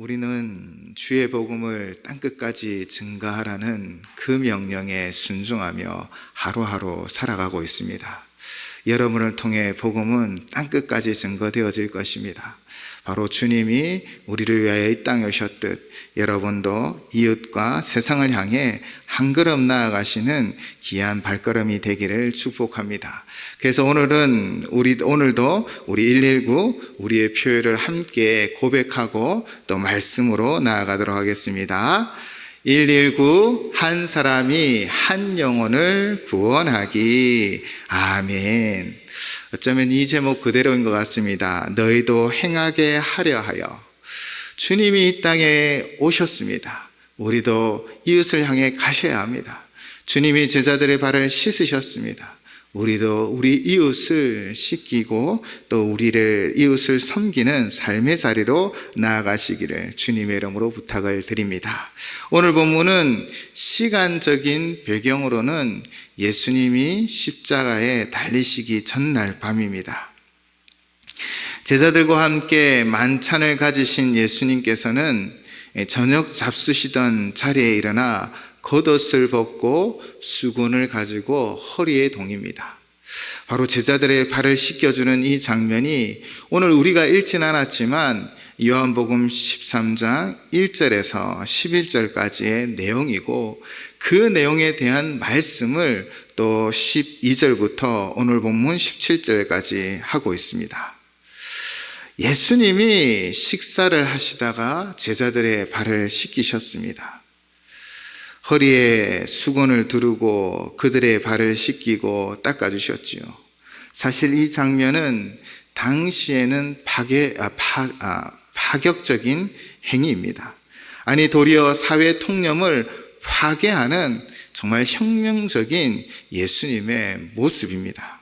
우리는 주의 복음을 땅끝까지 증가하라는 그 명령에 순종하며 하루하루 살아가고 있습니다. 여러분을 통해 복음은 땅끝까지 증거되어질 것입니다. 바로 주님이 우리를 위하여 이 땅에 오셨듯 여러분도 이웃과 세상을 향해 한 걸음 나아가시는 귀한 발걸음이 되기를 축복합니다. 그래서 오늘도 우리 119 우리의 표회를 함께 고백하고 또 말씀으로 나아가도록 하겠습니다. 119 한 사람이 한 영혼을 구원하기. 아멘. 어쩌면 이 제목 그대로인 것 같습니다. 너희도 행하게 하려 하여. 주님이 이 땅에 오셨습니다. 우리도 이웃을 향해 가셔야 합니다. 주님이 제자들의 발을 씻으셨습니다. 우리도 우리 이웃을 씻기고 또 우리를 이웃을 섬기는 삶의 자리로 나아가시기를 주님의 이름으로 부탁을 드립니다. 오늘 본문은 시간적인 배경으로는 예수님이 십자가에 달리시기 전날 밤입니다. 제자들과 함께 만찬을 가지신 예수님께서는 저녁 잡수시던 자리에 일어나 겉옷을 벗고 수건을 가지고 허리에 동입니다. 바로 제자들의 발을 씻겨주는 이 장면이 오늘 우리가 읽진 않았지만 요한복음 13장 1절에서 11절까지의 내용이고 그 내용에 대한 말씀을 또 12절부터 오늘 본문 17절까지 하고 있습니다. 예수님이 식사를 하시다가 제자들의 발을 씻기셨습니다. 허리에 수건을 두르고 그들의 발을 씻기고 닦아주셨지요. 사실 이 장면은 당시에는 파격적인 행위입니다. 아니 도리어 사회 통념을 파괴하는 정말 혁명적인 예수님의 모습입니다.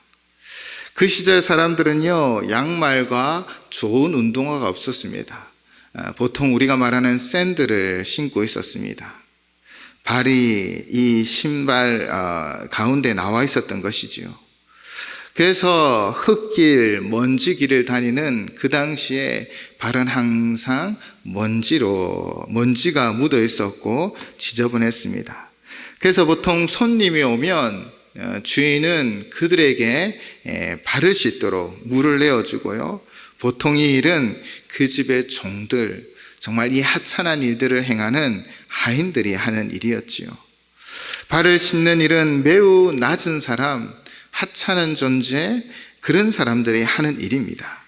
그 시절 사람들은요, 양말과 좋은 운동화가 없었습니다. 보통 우리가 말하는 샌들을 신고 있었습니다. 발이 이 신발 가운데 나와 있었던 것이지요. 그래서 흙길, 먼지길을 다니는 그 당시에 발은 항상 먼지가 묻어 있었고 지저분했습니다. 그래서 보통 손님이 오면 주인은 그들에게 발을 씻도록 물을 내어주고요. 보통 이 일은 그 집의 종들, 정말 이 하찮은 일들을 행하는 하인들이 하는 일이었지요. 발을 씻는 일은 매우 낮은 사람, 하찮은 존재, 그런 사람들이 하는 일입니다.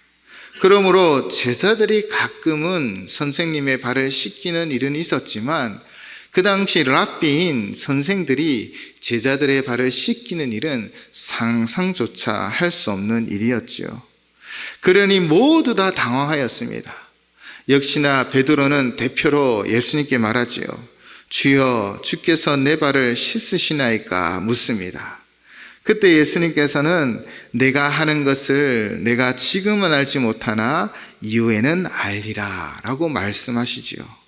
그러므로 제자들이 가끔은 선생님의 발을 씻기는 일은 있었지만 그 당시 랍비인 선생들이 제자들의 발을 씻기는 일은 상상조차 할 수 없는 일이었지요. 그러니 모두 다 당황하였습니다. 역시나 베드로는 대표로 예수님께 말하지요. 주여, 주께서 내 발을 씻으시나이까 묻습니다. 그때 예수님께서는 내가 하는 것을 내가 지금은 알지 못하나 이후에는 알리라 라고 말씀하시지요.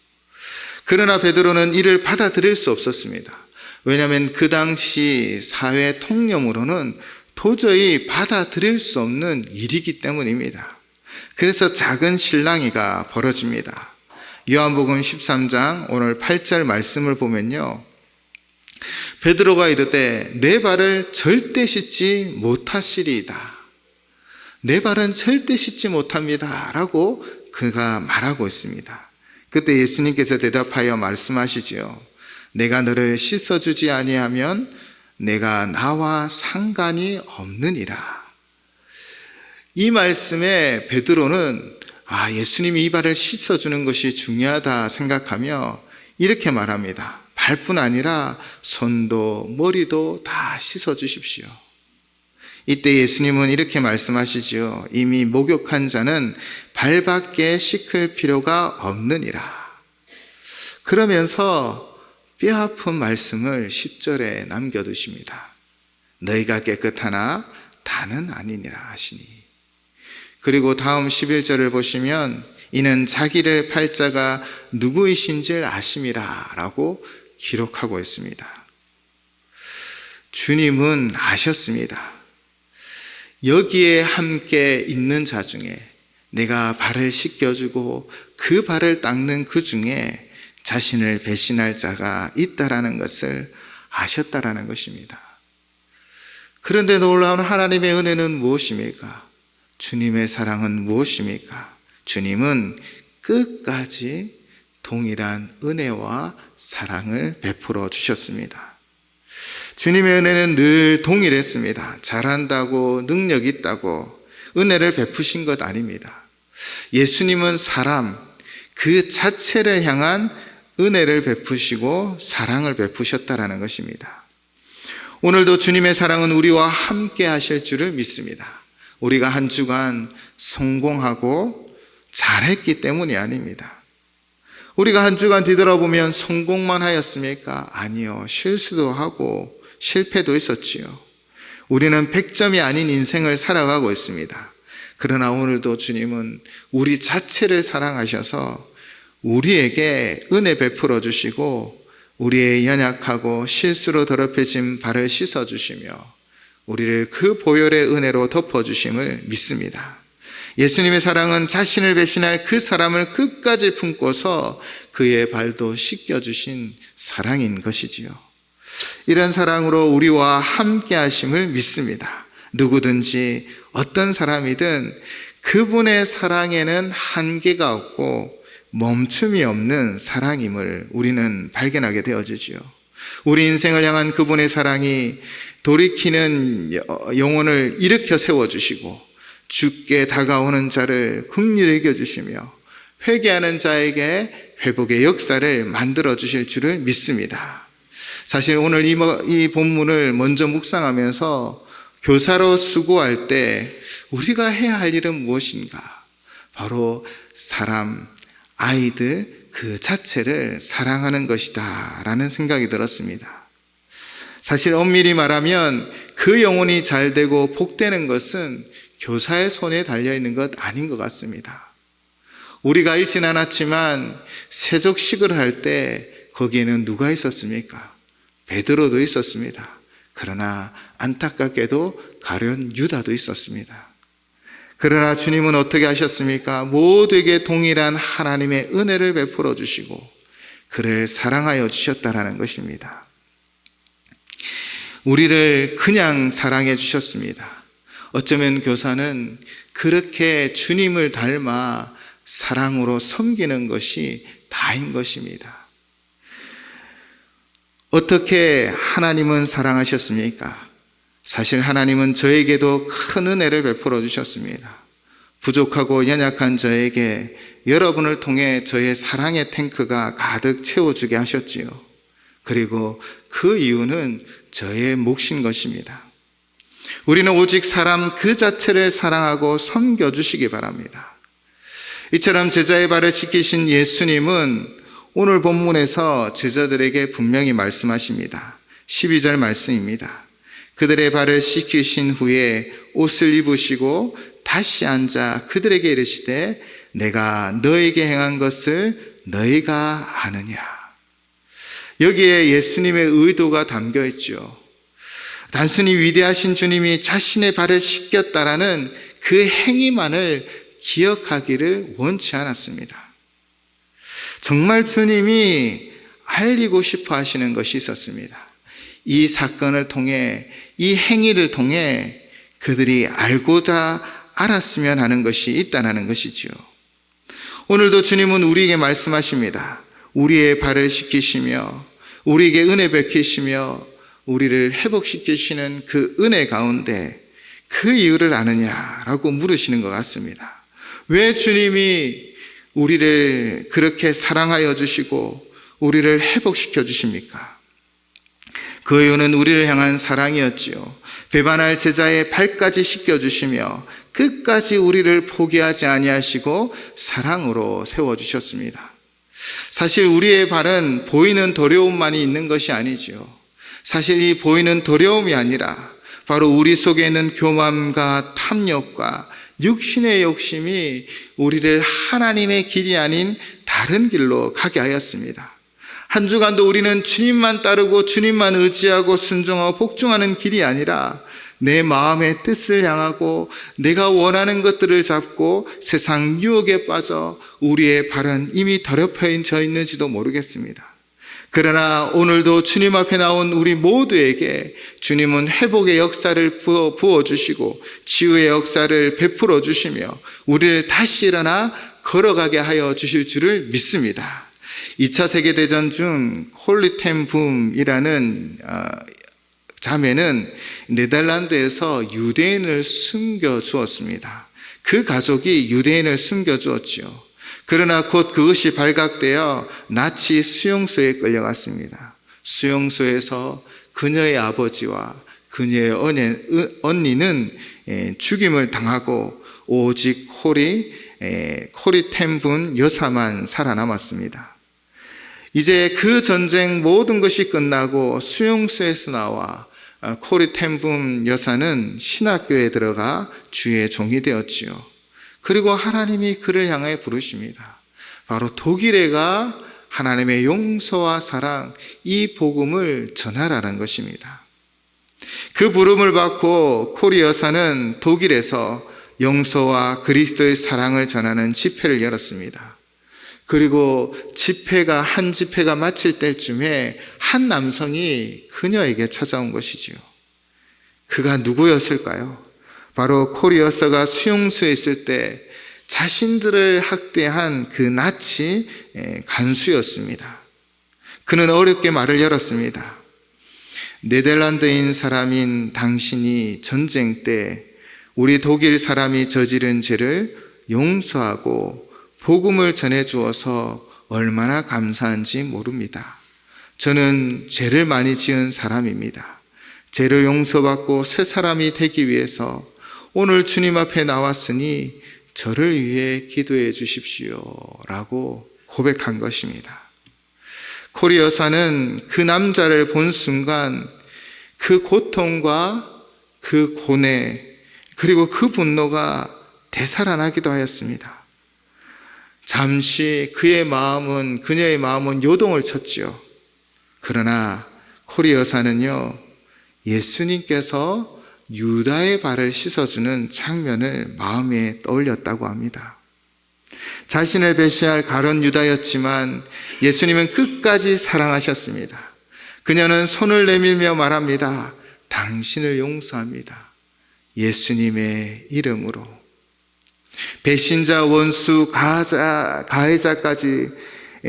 그러나 베드로는 이를 받아들일 수 없었습니다. 왜냐하면 그 당시 사회 통념으로는 도저히 받아들일 수 없는 일이기 때문입니다. 그래서 작은 실랑이가 벌어집니다. 요한복음 13장 오늘 8절 말씀을 보면요, 베드로가 이르되 내 발을 절대 씻지 못하시리이다. 내 발은 절대 씻지 못합니다 라고 그가 말하고 있습니다. 그때 예수님께서 대답하여 말씀하시지요. 내가 너를 씻어주지 아니하면 내가 나와 상관이 없느니라. 이 말씀에 베드로는 예수님이 이 발을 씻어주는 것이 중요하다 생각하며 이렇게 말합니다. 발뿐 아니라 손도 머리도 다 씻어주십시오. 이때 예수님은 이렇게 말씀하시지요. 이미 목욕한 자는 발밖에 씻을 필요가 없느니라. 그러면서 뼈아픈 말씀을 10절에 남겨두십니다. 너희가 깨끗하나 다는 아니니라 하시니. 그리고 다음 11절을 보시면 이는 자기를 팔 자가 누구이신 줄 아심이라 라고 기록하고 있습니다. 주님은 아셨습니다. 여기에 함께 있는 자 중에 내가 발을 씻겨주고 그 발을 닦는 그 중에 자신을 배신할 자가 있다라는 것을 아셨다라는 것입니다. 그런데 놀라운 하나님의 은혜는 무엇입니까? 주님의 사랑은 무엇입니까? 주님은 끝까지 동일한 은혜와 사랑을 베풀어 주셨습니다. 주님의 은혜는 늘 동일했습니다. 잘한다고 능력 있다고 은혜를 베푸신 것 아닙니다. 예수님은 사람 그 자체를 향한 은혜를 베푸시고 사랑을 베푸셨다라는 것입니다. 오늘도 주님의 사랑은 우리와 함께 하실 줄을 믿습니다. 우리가 한 주간 성공하고 잘했기 때문이 아닙니다. 우리가 한 주간 뒤돌아보면 성공만 하였습니까? 아니요. 실수도 하고 실패도 있었지요. 우리는 100점이 아닌 인생을 살아가고 있습니다. 그러나 오늘도 주님은 우리 자체를 사랑하셔서 우리에게 은혜 베풀어 주시고 우리의 연약하고 실수로 더럽혀진 발을 씻어 주시며 우리를 그 보혈의 은혜로 덮어 주심을 믿습니다. 예수님의 사랑은 자신을 배신할 그 사람을 끝까지 품고서 그의 발도 씻겨주신 사랑인 것이지요. 이런 사랑으로 우리와 함께 하심을 믿습니다. 누구든지 어떤 사람이든 그분의 사랑에는 한계가 없고 멈춤이 없는 사랑임을 우리는 발견하게 되어지지요. 우리 인생을 향한 그분의 사랑이 돌이키는 영혼을 일으켜 세워주시고 죽게 다가오는 자를 긍휼히 여겨주시며 회개하는 자에게 회복의 역사를 만들어 주실 줄을 믿습니다. 사실 오늘 이 본문을 먼저 묵상하면서 교사로 수고할 때 우리가 해야 할 일은 무엇인가? 바로 사람, 아이들 그 자체를 사랑하는 것이다 라는 생각이 들었습니다. 사실 엄밀히 말하면 그 영혼이 잘 되고 복되는 것은 교사의 손에 달려있는 것 아닌 것 같습니다. 우리가 읽진 않았지만 세족식을 할 때 거기에는 누가 있었습니까? 베드로도 있었습니다. 그러나 안타깝게도 가룟 유다도 있었습니다. 그러나 주님은 어떻게 하셨습니까? 모두에게 동일한 하나님의 은혜를 베풀어 주시고 그를 사랑하여 주셨다라는 것입니다. 우리를 그냥 사랑해 주셨습니다. 어쩌면 교사는 그렇게 주님을 닮아 사랑으로 섬기는 것이 다인 것입니다. 어떻게 하나님은 사랑하셨습니까? 사실 하나님은 저에게도 큰 은혜를 베풀어 주셨습니다. 부족하고 연약한 저에게 여러분을 통해 저의 사랑의 탱크가 가득 채워주게 하셨지요. 그리고 그 이유는 저의 몫인 것입니다. 우리는 오직 사람 그 자체를 사랑하고 섬겨주시기 바랍니다. 이처럼 제자의 발을 씻기신 예수님은 오늘 본문에서 제자들에게 분명히 말씀하십니다. 12절 말씀입니다. 그들의 발을 씻기신 후에 옷을 입으시고 다시 앉아 그들에게 이르시되 내가 너에게 행한 것을 너희가 아느냐. 여기에 예수님의 의도가 담겨 있죠. 단순히 위대하신 주님이 자신의 발을 씻겼다라는 그 행위만을 기억하기를 원치 않았습니다. 정말 주님이 알리고 싶어 하시는 것이 있었습니다. 이 사건을 통해, 이 행위를 통해 그들이 알고자 알았으면 하는 것이 있다는 것이지요. 오늘도 주님은 우리에게 말씀하십니다. 우리의 발을 씻기시며 우리에게 은혜 베푸시며 우리를 회복시키시는 그 은혜 가운데 그 이유를 아느냐라고 물으시는 것 같습니다. 왜 주님이 우리를 그렇게 사랑하여 주시고 우리를 회복시켜 주십니까? 그 이유는 우리를 향한 사랑이었지요. 배반할 제자의 발까지 씻겨주시며 끝까지 우리를 포기하지 아니하시고 사랑으로 세워주셨습니다. 사실 우리의 발은 보이는 더러움만이 있는 것이 아니지요. 사실 이 보이는 더러움이 아니라 바로 우리 속에 있는 교만과 탐욕과 육신의 욕심이 우리를 하나님의 길이 아닌 다른 길로 가게 하였습니다. 한 주간도 우리는 주님만 따르고 주님만 의지하고 순종하고 복종하는 길이 아니라 내 마음의 뜻을 향하고 내가 원하는 것들을 잡고 세상 유혹에 빠져 우리의 발은 이미 더럽혀져 있는지도 모르겠습니다. 그러나 오늘도 주님 앞에 나온 우리 모두에게 주님은 회복의 역사를 부어주시고 치유의 역사를 베풀어 주시며 우리를 다시 일어나 걸어가게 하여 주실 줄을 믿습니다. 2차 세계대전 중 콜리 텐 붐이라는 자매는 네덜란드에서 유대인을 숨겨주었습니다. 그 가족이 유대인을 숨겨주었지요. 그러나 곧 그것이 발각되어 나치 수용소에 끌려갔습니다. 수용소에서 그녀의 아버지와 그녀의 언니는 죽임을 당하고 오직 코리 텐 분 여사만 살아남았습니다. 이제 그 전쟁 모든 것이 끝나고 수용소에서 나와 코리 텐 분 여사는 신학교에 들어가 주의 종이 되었지요. 그리고 하나님이 그를 향해 부르십니다. 바로 독일에 가 하나님의 용서와 사랑, 이 복음을 전하라는 것입니다. 그 부름을 받고 코리 여사는 독일에서 용서와 그리스도의 사랑을 전하는 집회를 열었습니다. 그리고 한 집회가 마칠 때쯤에 한 남성이 그녀에게 찾아온 것이지요. 그가 누구였을까요? 바로 코리 여사가 수용소에 있을 때 자신들을 학대한 그 나치 간수였습니다. 그는 어렵게 말을 열었습니다. 네덜란드인 사람인 당신이 전쟁 때 우리 독일 사람이 저지른 죄를 용서하고 복음을 전해주어서 얼마나 감사한지 모릅니다. 저는 죄를 많이 지은 사람입니다. 죄를 용서받고 새 사람이 되기 위해서 오늘 주님 앞에 나왔으니 저를 위해 기도해 주십시오 라고 고백한 것입니다. 코리 여사는 그 남자를 본 순간 그 고통과 그 고뇌 그리고 그 분노가 되살아나기도 하였습니다. 잠시 그녀의 마음은 요동을 쳤지요. 그러나 코리 여사는요, 예수님께서 유다의 발을 씻어주는 장면을 마음에 떠올렸다고 합니다. 자신을 배신할 가룟 유다였지만 예수님은 끝까지 사랑하셨습니다. 그녀는 손을 내밀며 말합니다. 당신을 용서합니다. 예수님의 이름으로. 배신자, 원수, 가해자까지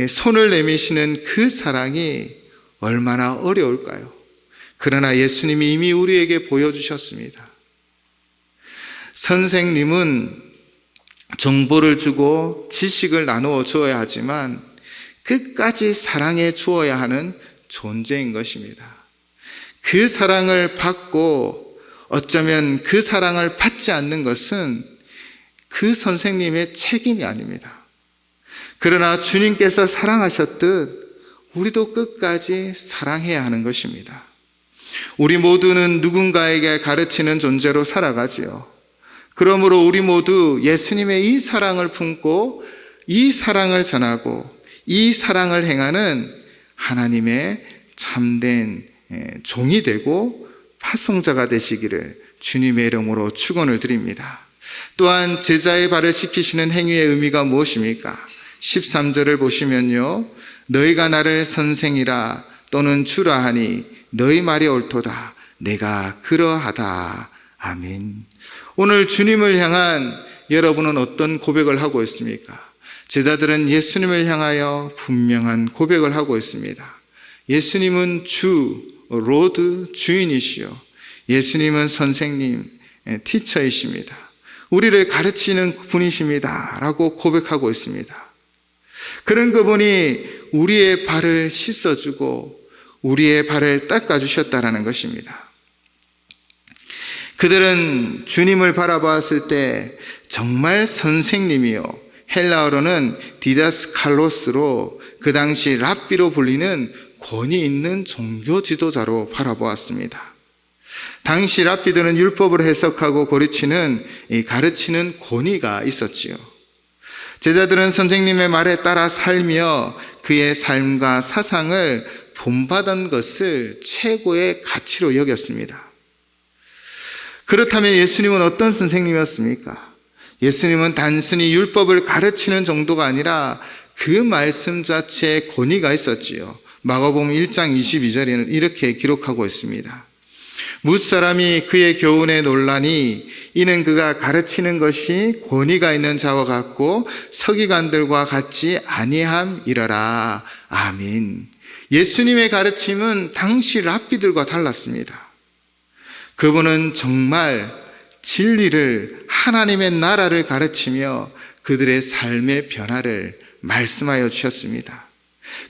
손을 내미시는 그 사랑이 얼마나 어려울까요? 그러나 예수님이 이미 우리에게 보여주셨습니다. 선생님은 정보를 주고 지식을 나누어 주어야 하지만 끝까지 사랑해 주어야 하는 존재인 것입니다. 그 사랑을 받고 어쩌면 그 사랑을 받지 않는 것은 그 선생님의 책임이 아닙니다. 그러나 주님께서 사랑하셨듯 우리도 끝까지 사랑해야 하는 것입니다. 우리 모두는 누군가에게 가르치는 존재로 살아가지요. 그러므로 우리 모두 예수님의 이 사랑을 품고 이 사랑을 전하고 이 사랑을 행하는 하나님의 참된 종이 되고 파송자가 되시기를 주님의 이름으로 축원을 드립니다. 또한 제자의 발을 씻기시는 행위의 의미가 무엇입니까? 13절을 보시면요, 너희가 나를 선생이라 또는 주라 하니 너희 말이 옳도다. 내가 그러하다. 아멘. 오늘 주님을 향한 여러분은 어떤 고백을 하고 있습니까? 제자들은 예수님을 향하여 분명한 고백을 하고 있습니다. 예수님은 주, 로드, 주인이시요. 예수님은 선생님, 티처이십니다. 우리를 가르치는 분이십니다 라고 고백하고 있습니다. 그런 그분이 우리의 발을 씻어주고 우리의 발을 닦아주셨다라는 것입니다. 그들은 주님을 바라보았을 때 정말 선생님이요, 헬라어로는 디다스칼로스로 그 당시 랍비로 불리는 권위 있는 종교 지도자로 바라보았습니다. 당시 랍비들은 율법을 해석하고 가르치는 권위가 있었지요. 제자들은 선생님의 말에 따라 살며 그의 삶과 사상을 본받은 것을 최고의 가치로 여겼습니다. 그렇다면 예수님은 어떤 선생님이었습니까? 예수님은 단순히 율법을 가르치는 정도가 아니라 그 말씀 자체에 권위가 있었지요. 마가복음 1장 22절에는 이렇게 기록하고 있습니다. 무사람이 그의 교훈에 놀라니 이는 그가 가르치는 것이 권위가 있는 자와 같고 서기관들과 같지 아니함이러라. 아멘. 예수님의 가르침은 당시 랍비들과 달랐습니다. 그분은 정말 진리를, 하나님의 나라를 가르치며 그들의 삶의 변화를 말씀하여 주셨습니다.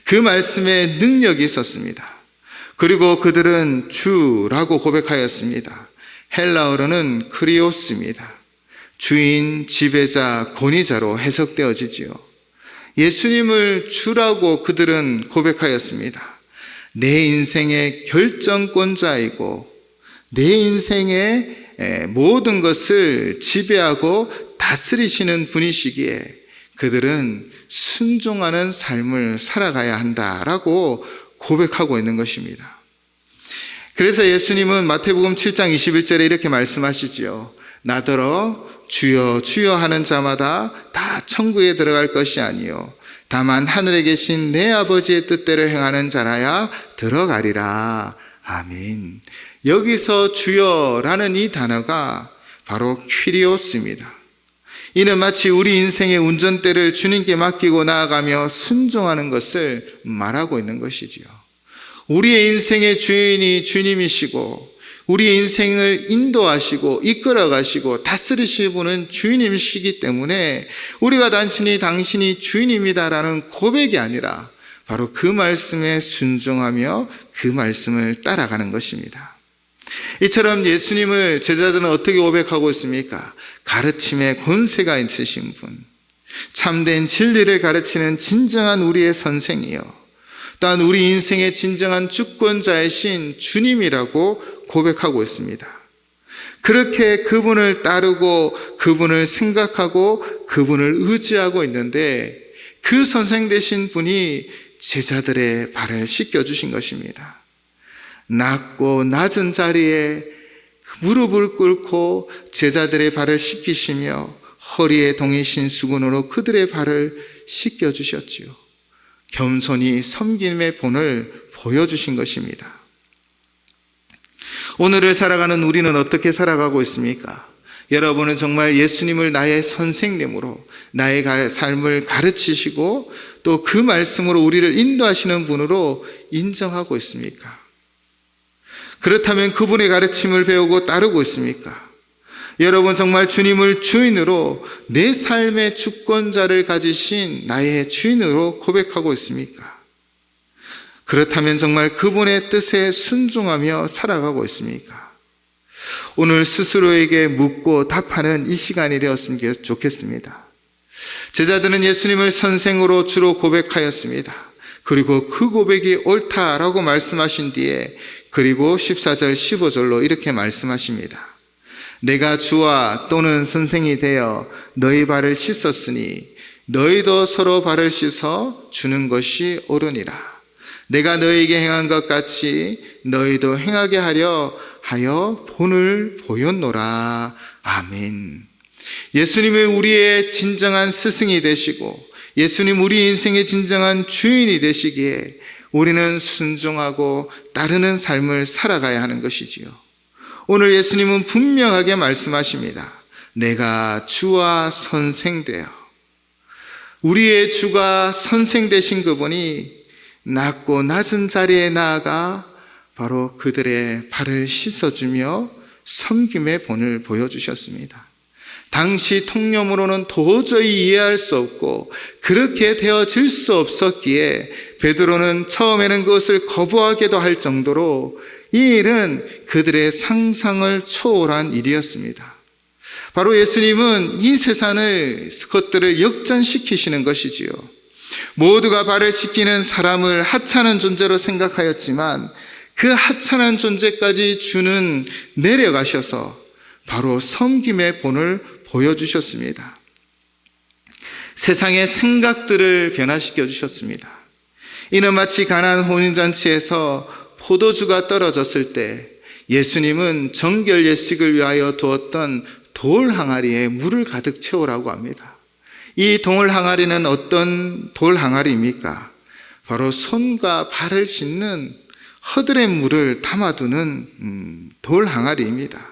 그 말씀에 능력이 있었습니다. 그리고 그들은 주라고 고백하였습니다. 헬라어로는 크리오스입니다. 주인, 지배자, 권위자로 해석되어지지요. 예수님을 주라고 그들은 고백하였습니다. 내 인생의 결정권자이고 내 인생의 모든 것을 지배하고 다스리시는 분이시기에 그들은 순종하는 삶을 살아가야 한다라고 고백하고 있는 것입니다. 그래서 예수님은 마태복음 7장 21절에 이렇게 말씀하시지요. 나더러 주여 주여 하는 자마다 다 천국에 들어갈 것이 아니요 다만 하늘에 계신 내 아버지의 뜻대로 행하는 자라야 들어가리라. 아멘. 여기서 주여라는 이 단어가 바로 퀴리오스입니다. 이는 마치 우리 인생의 운전대를 주님께 맡기고 나아가며 순종하는 것을 말하고 있는 것이지요. 우리의 인생의 주인이 주님이시고 우리의 인생을 인도하시고 이끌어가시고 다스리시는 분은 주님이시기 때문에 우리가 단순히 당신이 주인입니다라는 고백이 아니라 바로 그 말씀에 순종하며 그 말씀을 따라가는 것입니다. 이처럼 예수님을 제자들은 어떻게 고백하고 있습니까? 가르침에 권세가 있으신 분, 참된 진리를 가르치는 진정한 우리의 선생이요 또한 우리 인생의 진정한 주권자이신 주님이라고 고백하고 있습니다. 그렇게 그분을 따르고 그분을 생각하고 그분을 의지하고 있는데 그 선생 되신 분이 제자들의 발을 씻겨주신 것입니다. 낮고 낮은 자리에 무릎을 꿇고 제자들의 발을 씻기시며 허리에 동이신 수건으로 그들의 발을 씻겨주셨지요. 겸손히 섬김의 본을 보여주신 것입니다. 오늘을 살아가는 우리는 어떻게 살아가고 있습니까? 여러분은 정말 예수님을 나의 선생님으로 나의 삶을 가르치시고 또 그 말씀으로 우리를 인도하시는 분으로 인정하고 있습니까? 그렇다면 그분의 가르침을 배우고 따르고 있습니까? 여러분 정말 주님을 주인으로 내 삶의 주권자를 가지신 나의 주인으로 고백하고 있습니까? 그렇다면 정말 그분의 뜻에 순종하며 살아가고 있습니까? 오늘 스스로에게 묻고 답하는 이 시간이 되었으면 좋겠습니다. 제자들은 예수님을 선생으로 주로 고백하였습니다. 그리고 그 고백이 옳다라고 말씀하신 뒤에 그리고 14절 15절로 이렇게 말씀하십니다. 내가 주와 또는 선생이 되어 너희 발을 씻었으니 너희도 서로 발을 씻어 주는 것이 옳으니라. 내가 너희에게 행한 것 같이 너희도 행하게 하려 하여 본을 보였노라. 아멘. 예수님이 우리의 진정한 스승이 되시고 예수님 우리 인생의 진정한 주인이 되시기에 우리는 순종하고 따르는 삶을 살아가야 하는 것이지요. 오늘 예수님은 분명하게 말씀하십니다. 내가 주와 선생 되어 우리의 주가 선생 되신 그분이 낮고 낮은 자리에 나아가 바로 그들의 발을 씻어주며 섬김의 본을 보여주셨습니다. 당시 통념으로는 도저히 이해할 수 없고 그렇게 되어질 수 없었기에 베드로는 처음에는 그것을 거부하게도 할 정도로 이 일은 그들의 상상을 초월한 일이었습니다. 바로 예수님은 이 세상을 그것들을 역전시키시는 것이지요. 모두가 발을 씻기는 사람을 하찮은 존재로 생각하였지만 그 하찮은 존재까지 주는 내려가셔서 바로 섬김의 본을 보여주셨습니다. 세상의 생각들을 변화시켜 주셨습니다. 이는 마치 가나안 혼인잔치에서 포도주가 떨어졌을 때 예수님은 정결 예식을 위하여 두었던 돌 항아리에 물을 가득 채우라고 합니다. 이 돌 항아리는 어떤 돌 항아리입니까? 바로 손과 발을 씻는 허들의 물을 담아두는 돌 항아리입니다.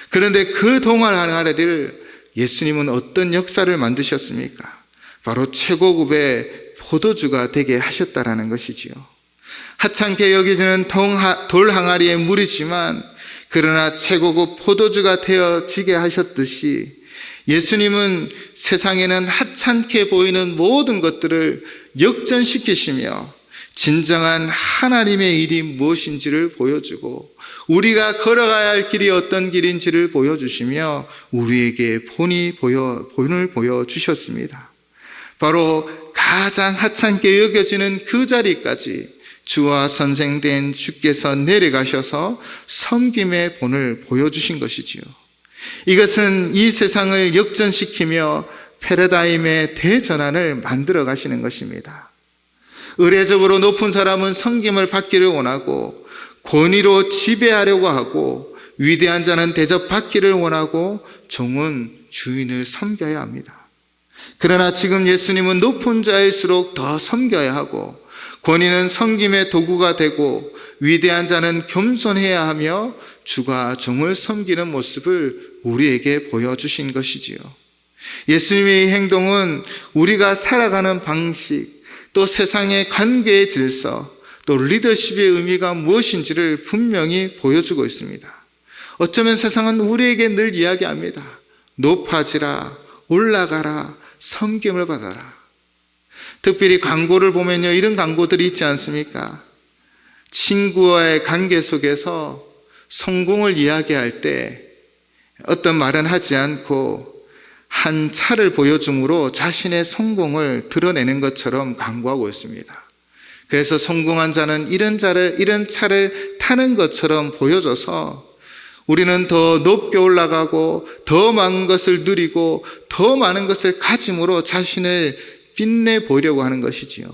그런데 그 돌 항아리를 예수님은 어떤 역사를 만드셨습니까? 바로 최고급의 포도주가 되게 하셨다라는 것이지요. 하찮게 여기지는 돌 항아리의 물이지만 그러나 최고급 포도주가 되어지게 하셨듯이 예수님은 세상에는 하찮게 보이는 모든 것들을 역전시키시며 진정한 하나님의 일이 무엇인지를 보여주고 우리가 걸어가야 할 길이 어떤 길인지를 보여주시며 우리에게 본을 보여주셨습니다. 바로 가장 하찮게 여겨지는 그 자리까지 주와 선생된 주께서 내려가셔서 섬김의 본을 보여주신 것이지요. 이것은 이 세상을 역전시키며 패러다임의 대전환을 만들어 가시는 것입니다. 의례적으로 높은 사람은 섬김을 받기를 원하고 권위로 지배하려고 하고 위대한 자는 대접받기를 원하고 종은 주인을 섬겨야 합니다. 그러나 지금 예수님은 높은 자일수록 더 섬겨야 하고 권위는 섬김의 도구가 되고 위대한 자는 겸손해야 하며 주가 종을 섬기는 모습을 우리에게 보여주신 것이지요. 예수님의 행동은 우리가 살아가는 방식, 또 세상의 관계의 질서, 또 리더십의 의미가 무엇인지를 분명히 보여주고 있습니다. 어쩌면 세상은 우리에게 늘 이야기합니다. 높아지라, 올라가라, 섬김을 받아라. 특별히 광고를 보면요, 이런 광고들이 있지 않습니까? 친구와의 관계 속에서 성공을 이야기할 때 어떤 말은 하지 않고 한 차를 보여줌으로 자신의 성공을 드러내는 것처럼 광고하고 있습니다. 그래서 성공한 자는 이런 차를 타는 것처럼 보여줘서 우리는 더 높게 올라가고 더 많은 것을 누리고 더 많은 것을 가짐으로 자신을 빛내 보려고 하는 것이지요.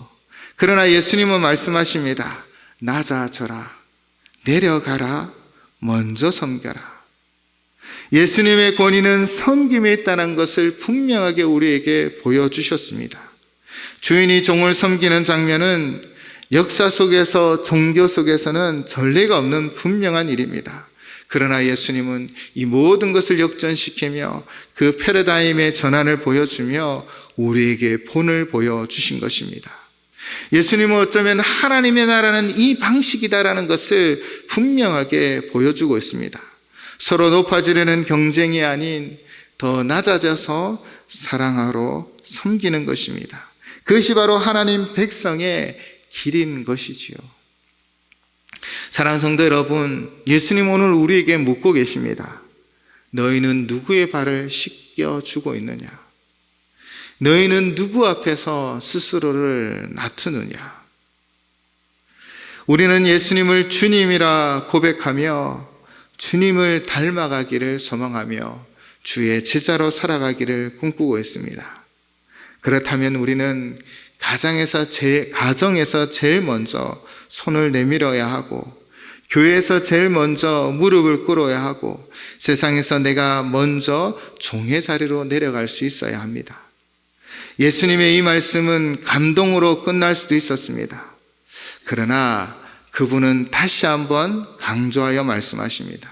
그러나 예수님은 말씀하십니다. 낮아져라, 내려가라, 먼저 섬겨라. 예수님의 권위는 섬김에 있다는 것을 분명하게 우리에게 보여주셨습니다. 주인이 종을 섬기는 장면은 역사 속에서, 종교 속에서는 전례가 없는 분명한 일입니다. 그러나 예수님은 이 모든 것을 역전시키며 그 패러다임의 전환을 보여주며 우리에게 본을 보여주신 것입니다. 예수님은 어쩌면 하나님의 나라는 이 방식이다라는 것을 분명하게 보여주고 있습니다. 서로 높아지려는 경쟁이 아닌 더 낮아져서 사랑하러 섬기는 것입니다. 그것이 바로 하나님 백성의 길인 것이지요. 사랑하는 성도 여러분, 예수님 오늘 우리에게 묻고 계십니다. 너희는 누구의 발을 씻겨주고 있느냐? 너희는 누구 앞에서 스스로를 낮추느냐? 우리는 예수님을 주님이라 고백하며 주님을 닮아가기를 소망하며 주의 제자로 살아가기를 꿈꾸고 있습니다. 그렇다면 우리는 가정에서 제일 먼저 손을 내밀어야 하고 교회에서 제일 먼저 무릎을 꿇어야 하고 세상에서 내가 먼저 종의 자리로 내려갈 수 있어야 합니다. 예수님의 이 말씀은 감동으로 끝날 수도 있었습니다. 그러나 그분은 다시 한번 강조하여 말씀하십니다.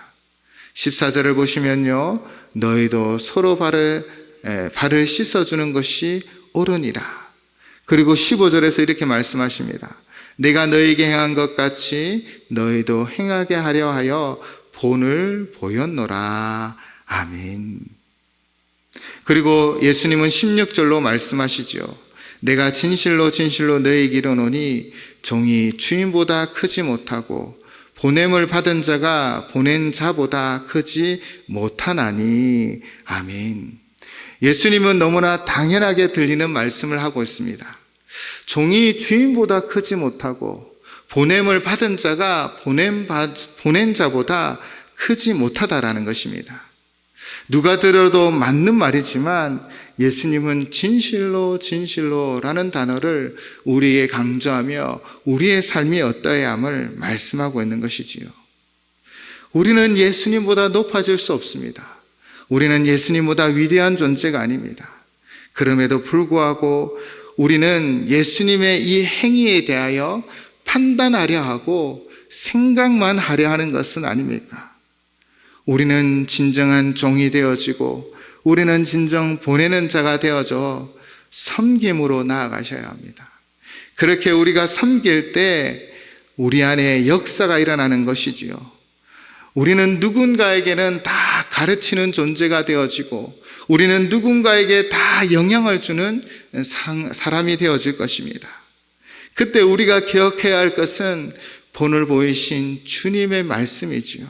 14절을 보시면요, 너희도 서로 발을 씻어주는 것이 옳으니라. 그리고 15절에서 이렇게 말씀하십니다. 내가 너희에게 행한 것 같이 너희도 행하게 하려 하여 본을 보였노라. 아멘. 그리고 예수님은 16절로 말씀하시죠. 내가 진실로 진실로 너희에게 이르노니 종이 주인보다 크지 못하고 보냄을 받은 자가 보낸 자보다 크지 못하나니. 아멘. 예수님은 너무나 당연하게 들리는 말씀을 하고 있습니다. 종이 주인보다 크지 못하고 보냄을 받은 자가 보낸 자보다 크지 못하다라는 것입니다. 누가 들어도 맞는 말이지만 예수님은 진실로 진실로라는 단어를 우리에게 강조하며 우리의 삶이 어떠해야 함을 말씀하고 있는 것이지요. 우리는 예수님보다 높아질 수 없습니다. 우리는 예수님보다 위대한 존재가 아닙니다. 그럼에도 불구하고 우리는 예수님의 이 행위에 대하여 판단하려 하고 생각만 하려 하는 것은 아닙니까? 우리는 진정한 종이 되어지고 우리는 진정 보내는 자가 되어져 섬김으로 나아가셔야 합니다. 그렇게 우리가 섬길 때 우리 안에 역사가 일어나는 것이지요. 우리는 누군가에게는 다 가르치는 존재가 되어지고 우리는 누군가에게 다 영향을 주는 사람이 되어질 것입니다. 그때 우리가 기억해야 할 것은 본을 보이신 주님의 말씀이지요.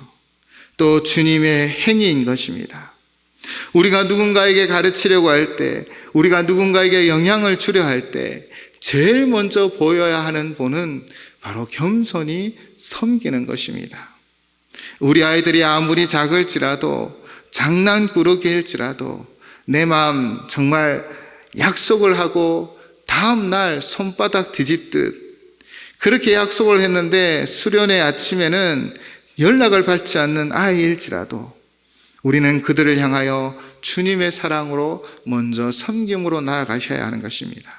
또 주님의 행위인 것입니다. 우리가 누군가에게 가르치려고 할 때, 우리가 누군가에게 영향을 주려 할 때 제일 먼저 보여야 하는 본은 바로 겸손히 섬기는 것입니다. 우리 아이들이 아무리 작을지라도 장난꾸러기일지라도 내 마음 정말 약속을 하고 다음 날 손바닥 뒤집듯 그렇게 약속을 했는데 수련회 아침에는 연락을 받지 않는 아이일지라도 우리는 그들을 향하여 주님의 사랑으로 먼저 섬김으로 나아가셔야 하는 것입니다.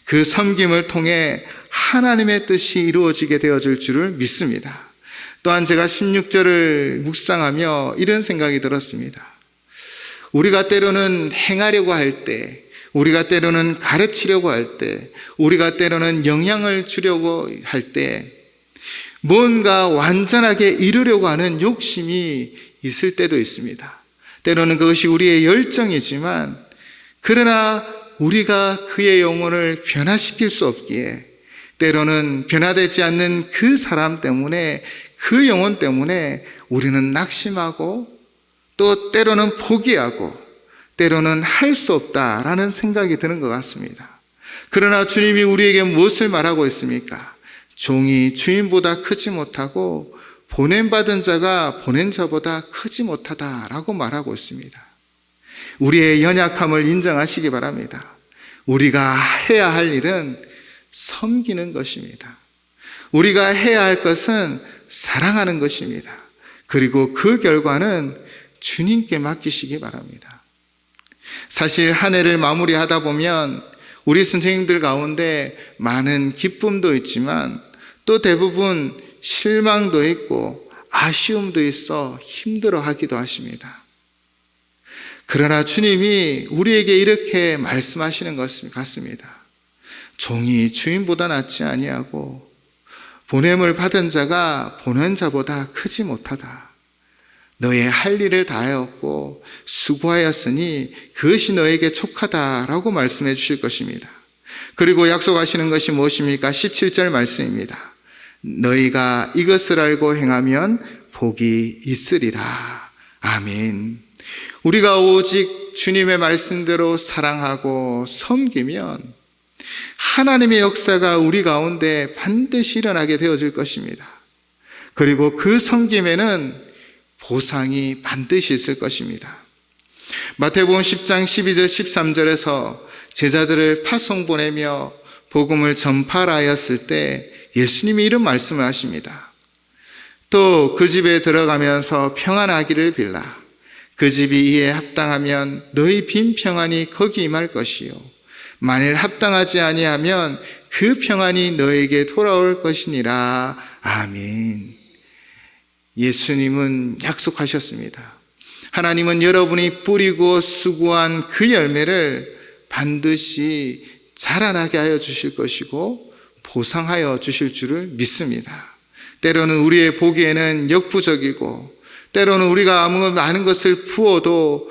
그 섬김을 통해 하나님의 뜻이 이루어지게 되어질 줄을 믿습니다. 또한 제가 16절을 묵상하며 이런 생각이 들었습니다. 우리가 때로는 행하려고 할 때, 우리가 때로는 가르치려고 할 때, 우리가 때로는 영향을 주려고 할 때 뭔가 완전하게 이루려고 하는 욕심이 있을 때도 있습니다. 때로는 그것이 우리의 열정이지만 그러나 우리가 그의 영혼을 변화시킬 수 없기에 때로는 변화되지 않는 그 사람 때문에 그 영혼 때문에 우리는 낙심하고 또 때로는 포기하고 때로는 할 수 없다라는 생각이 드는 것 같습니다. 그러나 주님이 우리에게 무엇을 말하고 있습니까? 종이 주인보다 크지 못하고 보냄받은 자가 보낸 자보다 크지 못하다라고 말하고 있습니다. 우리의 연약함을 인정하시기 바랍니다. 우리가 해야 할 일은 섬기는 것입니다. 우리가 해야 할 것은 사랑하는 것입니다. 그리고 그 결과는 주님께 맡기시기 바랍니다. 사실 한 해를 마무리하다 보면 우리 선생님들 가운데 많은 기쁨도 있지만 또 대부분 실망도 있고 아쉬움도 있어 힘들어하기도 하십니다. 그러나 주님이 우리에게 이렇게 말씀하시는 것 같습니다. 종이 주인보다 낫지 아니하고 보냄을 받은 자가 보낸 자보다 크지 못하다. 너의 할 일을 다하였고 수고하였으니 그것이 너에게 촉하다라고 말씀해 주실 것입니다. 그리고 약속하시는 것이 무엇입니까? 17절 말씀입니다. 너희가 이것을 알고 행하면 복이 있으리라. 아멘. 우리가 오직 주님의 말씀대로 사랑하고 섬기면 하나님의 역사가 우리 가운데 반드시 일어나게 되어질 것입니다. 그리고 그 섬김에는 보상이 반드시 있을 것입니다. 마태복음 10장 12절 13절에서 제자들을 파송 보내며 복음을 전파하라 하였을 때 예수님이 이런 말씀을 하십니다. 또 그 집에 들어가면서 평안하기를 빌라. 그 집이 이에 합당하면 너희 빈 평안이 거기 임할 것이요 만일 합당하지 아니하면 그 평안이 너에게 돌아올 것이니라. 아멘. 예수님은 약속하셨습니다. 하나님은 여러분이 뿌리고 수고한 그 열매를 반드시 자라나게 하여 주실 것이고 보상하여 주실 줄을 믿습니다. 때로는 우리의 보기에는 역부족이고 때로는 우리가 많은 것을 부어도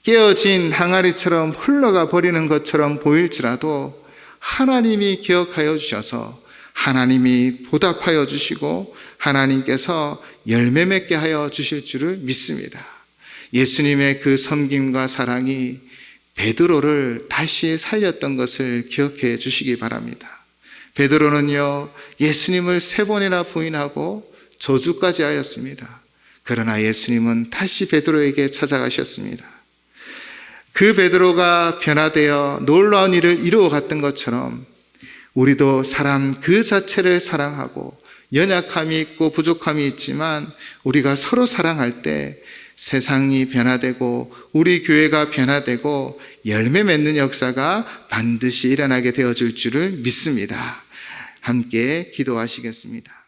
깨어진 항아리처럼 흘러가 버리는 것처럼 보일지라도 하나님이 기억하여 주셔서 하나님이 보답하여 주시고 하나님께서 열매 맺게 하여 주실 줄을 믿습니다. 예수님의 그 섬김과 사랑이 베드로를 다시 살렸던 것을 기억해 주시기 바랍니다. 베드로는요, 예수님을 3번이나 부인하고 저주까지 하였습니다. 그러나 예수님은 다시 베드로에게 찾아가셨습니다. 그 베드로가 변화되어 놀라운 일을 이루어 갔던 것처럼 우리도 사람 그 자체를 사랑하고 연약함이 있고 부족함이 있지만 우리가 서로 사랑할 때 세상이 변화되고 우리 교회가 변화되고 열매 맺는 역사가 반드시 일어나게 되어질 줄을 믿습니다. 함께 기도하시겠습니다.